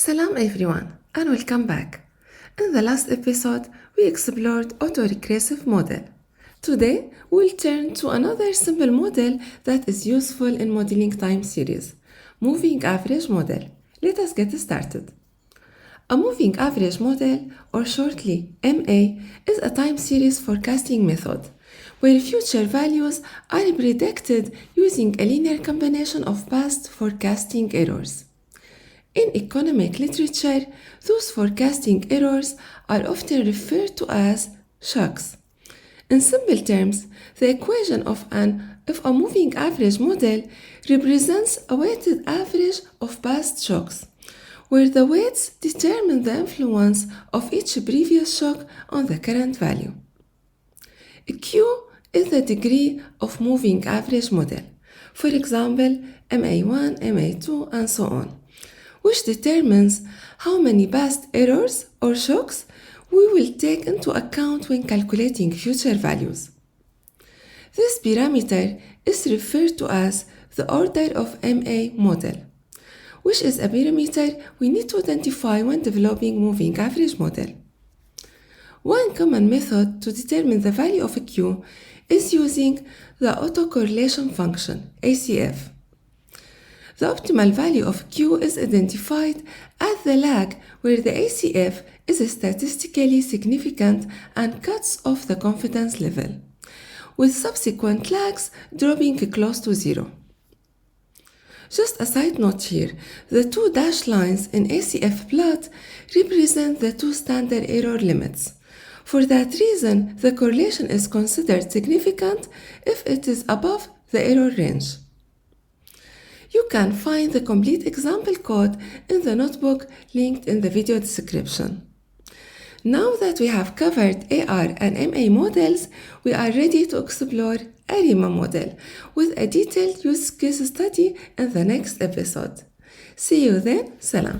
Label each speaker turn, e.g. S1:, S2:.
S1: Salam everyone and welcome back. In the last episode, we explored autoregressive model. Today, we'll turn to another simple model that is useful in modeling time series, moving average model. Let us get started. A moving average model, or shortly MA, is a time series forecasting method where future values are predicted using a linear combination of past forecasting errors. In economic literature, those forecasting errors are often referred to as shocks. In simple terms, the equation of a moving average model represents a weighted average of past shocks, where the weights determine the influence of each previous shock on the current value. Q is the degree of moving average model, for example, MA1, MA2, and so on, which determines how many past errors or shocks we will take into account when calculating future values. This parameter is referred to as the order of MA model, which is a parameter we need to identify when developing moving average model. One common method to determine the value of a Q is using the autocorrelation function, ACF. The optimal value of Q is identified at the lag where the ACF is statistically significant and cuts off the confidence level, with subsequent lags dropping close to zero. Just a side note here, the two dashed lines in ACF plot represent the two standard error limits. For that reason, the correlation is considered significant if it is above the error range. You can find the complete example code in the notebook linked in the video description. Now that we have covered AR and MA models, we are ready to explore a Riemann model with a detailed use case study in the next episode. See you then. Salam.